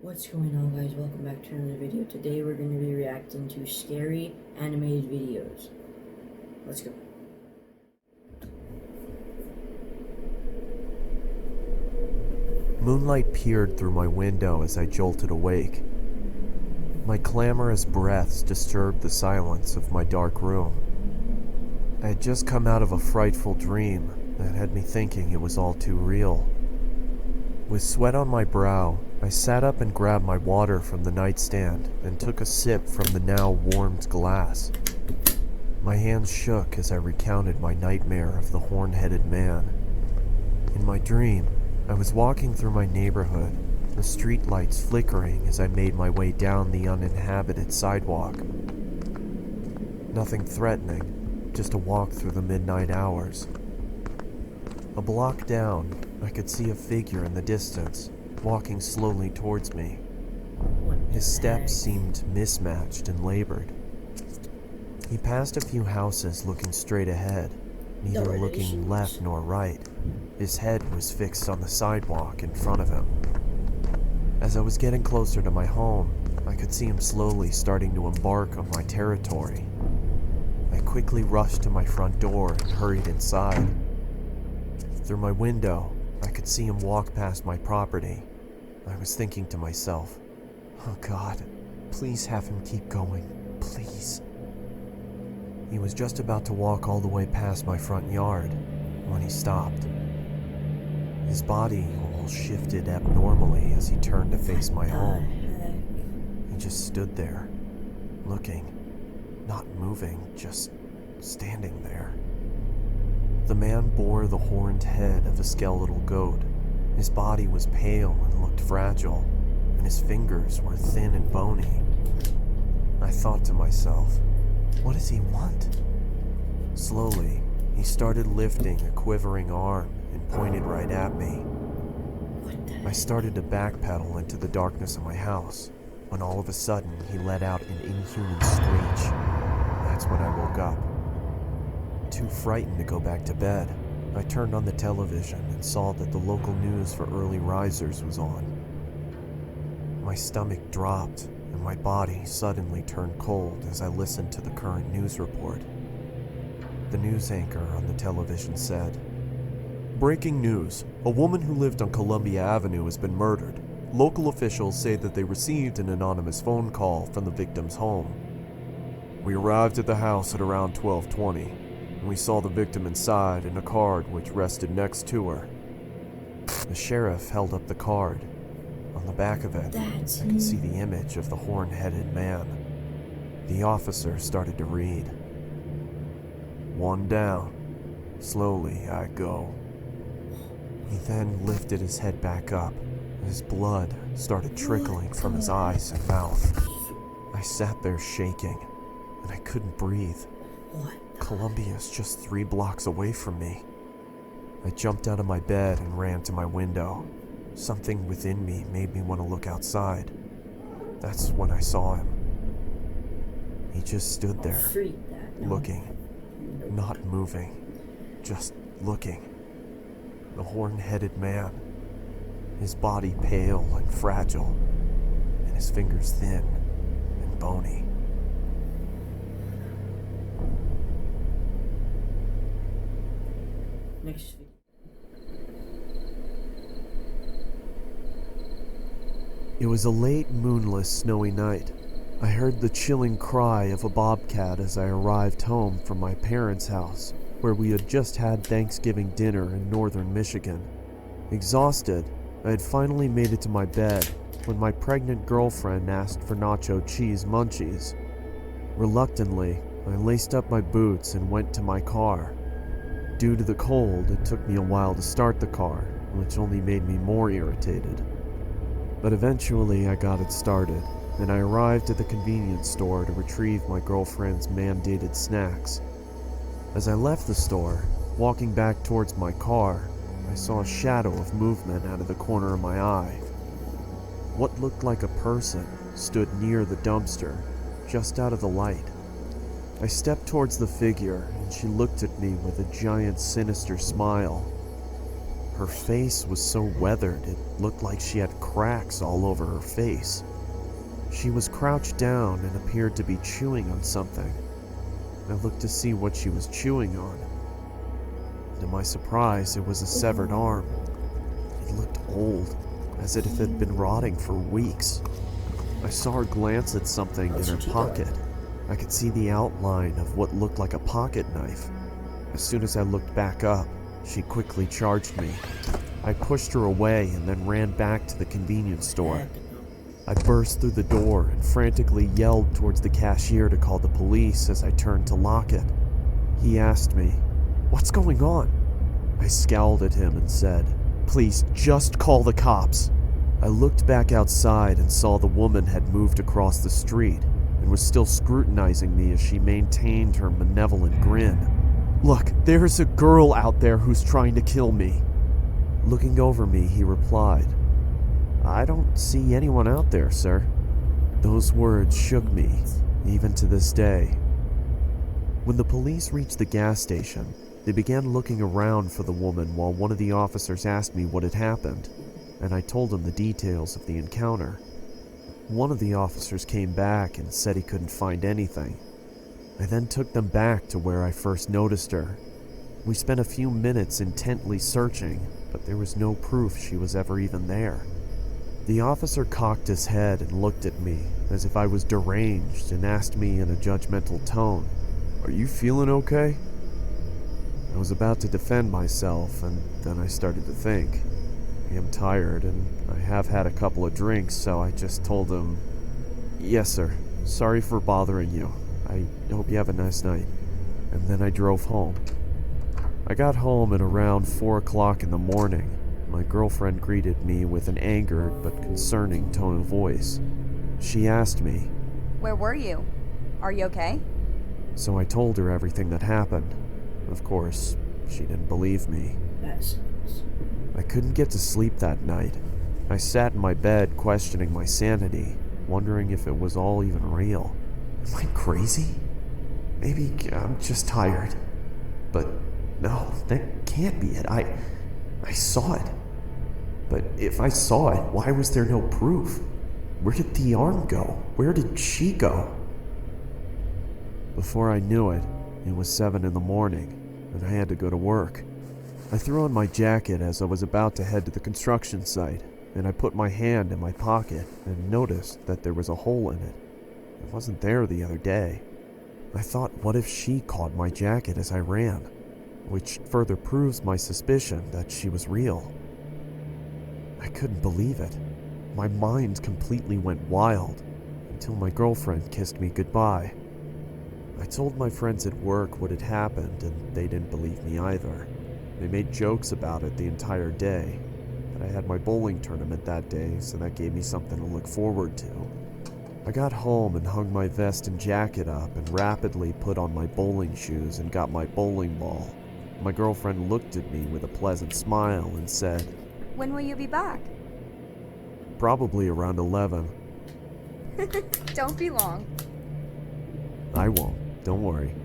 What's going on, guys? Welcome back to another video. Today we're going to be reacting to scary animated videos. Let's go. Moonlight peered through my window as I jolted awake. My clamorous breaths disturbed the silence of my dark room. I had just come out of a frightful dream that had me thinking it was all too real. With sweat on my brow, I sat up and grabbed my water from the nightstand and took a sip from the now warmed glass. My hands shook as I recounted my nightmare of the horn-headed man. In my dream, I was walking through my neighborhood, the streetlights flickering as I made my way down the uninhabited sidewalk. Nothing threatening, just a walk through the midnight hours. A block down, I could see a figure in the distance, walking slowly towards me. His steps seemed mismatched and labored. He passed a few houses looking straight ahead, neither looking left nor right. His head was fixed on the sidewalk in front of him. As I was getting closer to my home, I could see him slowly starting to embark on my territory. I quickly rushed to my front door and hurried inside. Through my window, I could see him walk past my property. I was thinking to myself, "Oh God, please have him keep going, please." He was just about to walk all the way past my front yard when he stopped. His body almost shifted abnormally as he turned to face my home. He just stood there, looking, not moving, just standing there. The man bore the horned head of a skeletal goat. His body was pale and looked fragile, and his fingers were thin and bony. I thought to myself, what does he want? Slowly, he started lifting a quivering arm and pointed right at me. I started to backpedal into the darkness of my house, when all of a sudden he let out an inhuman screech. That's when I woke up. Too frightened to go back to bed, I turned on the television and saw that the local news for early risers was on. My stomach dropped and my body suddenly turned cold as I listened to the current news report. The news anchor on the television said, "Breaking news. A woman who lived on Columbia Avenue has been murdered. Local officials say that they received an anonymous phone call from the victim's home. We arrived at the house at around 12:20. And we saw the victim inside in a card which rested next to her." The sheriff held up the card. On the back of it, I could see the image of the horn-headed man. The officer started to read. "One down. Slowly I go." He then lifted his head back up, and his blood started trickling from his eyes and mouth. I sat there shaking, and I couldn't breathe. Columbia's just 3 blocks away from me. I jumped out of my bed and ran to my window. Something within me made me want to look outside. That's when I saw him. He just stood there, looking, not moving, just looking. The horn-headed man, his body pale and fragile, and his fingers thin and bony. Next video. It was a late, moonless, snowy night. I heard the chilling cry of a bobcat as I arrived home from my parents' house, where we had just had Thanksgiving dinner in northern Michigan. Exhausted, I had finally made it to my bed when my pregnant girlfriend asked for nacho cheese munchies. Reluctantly, I laced up my boots and went to my car. Due to the cold, it took me a while to start the car, which only made me more irritated. But eventually I got it started, and I arrived at the convenience store to retrieve my girlfriend's mandated snacks. As I left the store, walking back towards my car, I saw a shadow of movement out of the corner of my eye. What looked like a person stood near the dumpster, just out of the light. I stepped towards the figure, and she looked at me with a giant, sinister smile. Her face was so weathered it looked like she had cracks all over her face. She was crouched down and appeared to be chewing on something. I looked to see what she was chewing on. To my surprise, it was a severed arm. It looked old, as if it had been rotting for weeks. I saw her glance at something in her pocket. I could see the outline of what looked like a pocket knife. As soon as I looked back up, she quickly charged me. I pushed her away and then ran back to the convenience store. I burst through the door and frantically yelled towards the cashier to call the police as I turned to lock it. He asked me, "What's going on?" I scowled at him and said, "Please, just call the cops." I looked back outside and saw the woman had moved across the street and was still scrutinizing me as she maintained her malevolent grin. "Look, there's a girl out there who's trying to kill me." Looking over me, he replied, "I don't see anyone out there, sir." Those words shook me, even to this day. When the police reached the gas station, they began looking around for the woman while one of the officers asked me what had happened, and I told him the details of the encounter. One of the officers came back and said he couldn't find anything. I then took them back to where I first noticed her. We spent a few minutes intently searching, but there was no proof she was ever even there. The officer cocked his head and looked at me as if I was deranged and asked me in a judgmental tone, "Are you feeling okay?" I was about to defend myself, and then I started to think. I am tired, and I have had a couple of drinks, so I just told him, "Yes, sir. Sorry for bothering you. I hope you have a nice night." And then I drove home. I got home at around 4 o'clock in the morning. My girlfriend greeted me with an angered but concerning tone of voice. She asked me, "Where were you? Are you okay?" So I told her everything that happened. Of course, she didn't believe me. That sucks. I couldn't get to sleep that night. I sat in my bed questioning my sanity, wondering if it was all even real. Am I crazy? Maybe I'm just tired. But no, that can't be it. I saw it. But if I saw it, why was there no proof? Where did the arm go? Where did she go? Before I knew it, it was 7 in the morning, and I had to go to work. I threw on my jacket as I was about to head to the construction site, and I put my hand in my pocket and noticed that there was a hole in it. It wasn't there the other day. I thought, what if she caught my jacket as I ran? Which further proves my suspicion that she was real. I couldn't believe it. My mind completely went wild until my girlfriend kissed me goodbye. I told my friends at work what had happened, and they didn't believe me either. They made jokes about it the entire day, but I had my bowling tournament that day, so that gave me something to look forward to. I got home and hung my vest and jacket up and rapidly put on my bowling shoes and got my bowling ball. My girlfriend looked at me with a pleasant smile and said, "When will you be back?" "Probably around 11. Don't be long. "I won't, don't worry."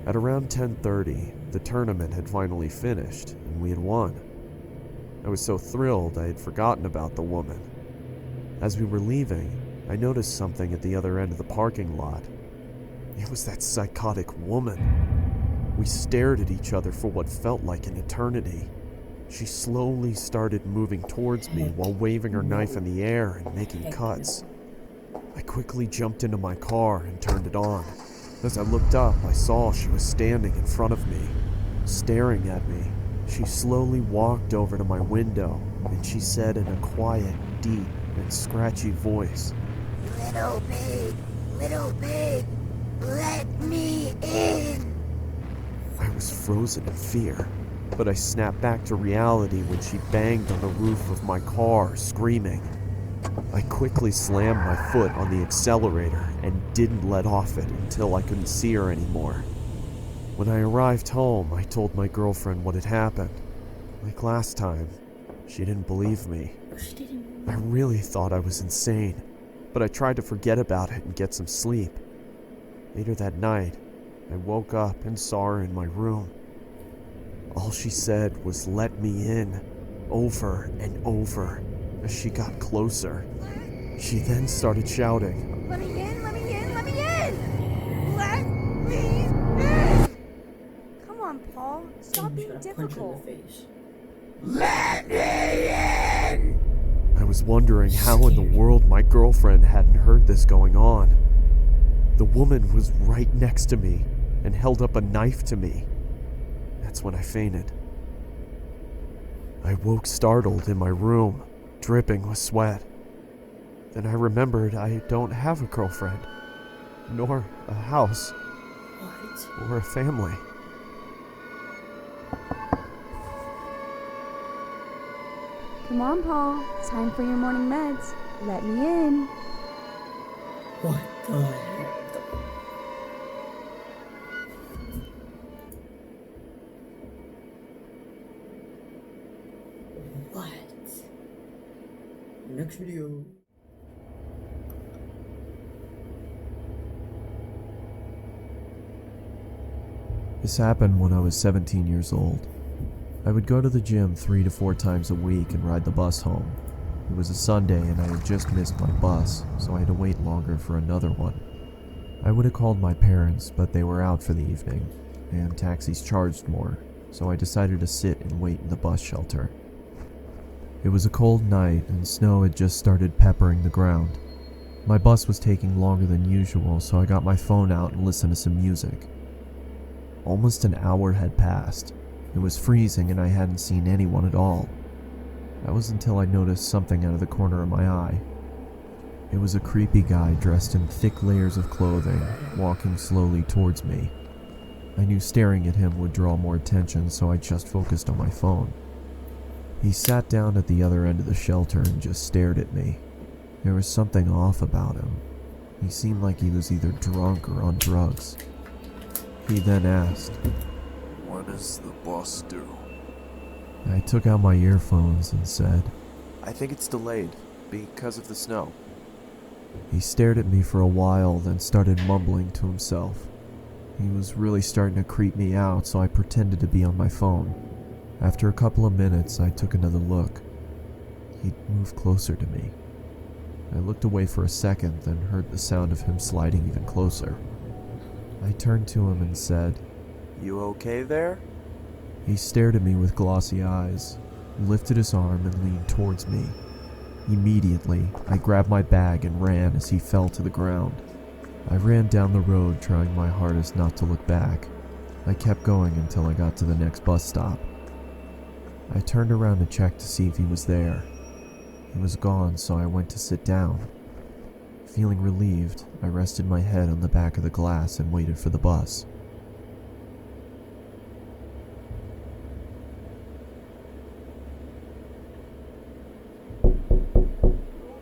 At around 10:30, the tournament had finally finished, and we had won. I was so thrilled I had forgotten about the woman. As we were leaving, I noticed something at the other end of the parking lot. It was that psychotic woman. We stared at each other for what felt like an eternity. She slowly started moving towards me while waving her knife in the air and making cuts. I quickly jumped into my car and turned it on. As I looked up, I saw she was standing in front of me, staring at me. She slowly walked over to my window, and she said in a quiet, deep, and scratchy voice, Little pig, let me in." I was frozen in fear, but I snapped back to reality when she banged on the roof of my car, screaming. I quickly slammed my foot on the accelerator and didn't let off it until I couldn't see her anymore. When I arrived home, I told my girlfriend what had happened. Like last time, she didn't believe me. I really thought I was insane, but I tried to forget about it and get some sleep. Later that night, I woke up and saw her in my room. All she said was, "Let me in," over and over as she got closer. She then started shouting, Let me in, let me in, let me in! Let me in! Come on, Paul. Stop I'm just being gonna punch her in difficult. the face. Let me in! I was wondering how in the world my girlfriend hadn't heard this going on. The woman was right next to me and held up a knife to me. That's when I fainted. I woke startled in my room, dripping with sweat. Then I remembered I don't have a girlfriend, nor a house, What? or a family. Come on, Paul. Time for your morning meds. Let me in. What the heck? What? Next video. This happened when I was 17 years old. I would go to the gym 3 to 4 times a week and ride the bus home. It was a Sunday and I had just missed my bus, so I had to wait longer for another one. I would have called my parents, but they were out for the evening, and taxis charged more, so I decided to sit and wait in the bus shelter. It was a cold night and snow had just started peppering the ground. My bus was taking longer than usual, so I got my phone out and listened to some music. Almost an hour had passed. It was freezing and I hadn't seen anyone at all. That was until I noticed something out of the corner of my eye. It was a creepy guy dressed in thick layers of clothing, walking slowly towards me. I knew staring at him would draw more attention, so I just focused on my phone. He sat down at the other end of the shelter and just stared at me. There was something off about him. He seemed like he was either drunk or on drugs. He then asked, "When is the bus due?" I took out my earphones and said, "I think it's delayed because of the snow." He stared at me for a while, then started mumbling to himself. He was really starting to creep me out, so I pretended to be on my phone. After a couple of minutes, I took another look. He'd moved closer to me. I looked away for a second, then heard the sound of him sliding even closer. I turned to him and said, "You okay there?" He stared at me with glossy eyes, lifted his arm and leaned towards me. Immediately, I grabbed my bag and ran as he fell to the ground. I ran down the road, trying my hardest not to look back. I kept going until I got to the next bus stop. I turned around to check to see if he was there. He was gone, so I went to sit down. Feeling relieved, I rested my head on the back of the glass and waited for the bus.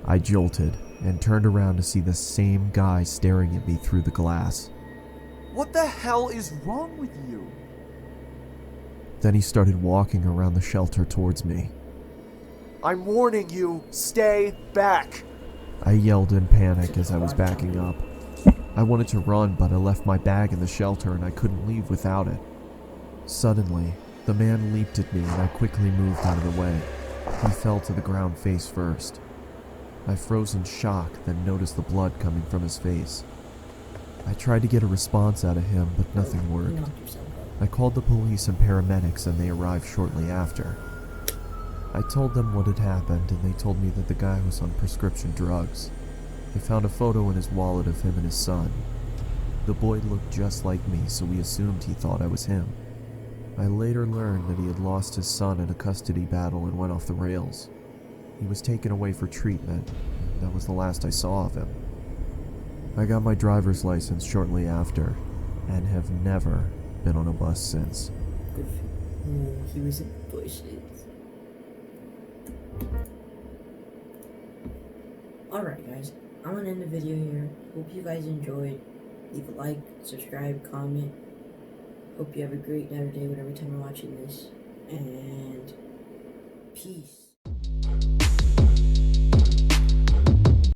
I jolted and turned around to see the same guy staring at me through the glass. "What the hell is wrong with you?" Then he started walking around the shelter towards me. "I'm warning you, stay back!" I yelled in panic as I was backing up. I wanted to run, but I left my bag in the shelter and I couldn't leave without it. Suddenly, the man leaped at me and I quickly moved out of the way. He fell to the ground face first. I froze in shock, then noticed the blood coming from his face. I tried to get a response out of him, but nothing worked. Knocked yourself out. I called the police and paramedics and they arrived shortly after. I told them what had happened and they told me that the guy was on prescription drugs. They found a photo in his wallet of him and his son. The boy looked just like me, so we assumed he thought I was him. I later learned that he had lost his son in a custody battle and went off the rails. He was taken away for treatment, and that was the last I saw of him. I got my driver's license shortly after, and have never been on a bus since. Good for you. Oh, he was in the bushes. Alright guys, I'm gonna end the video here. Hope you guys enjoyed. Leave a like, subscribe, comment. Hope you have a great night or day whatever time you're watching this. And peace.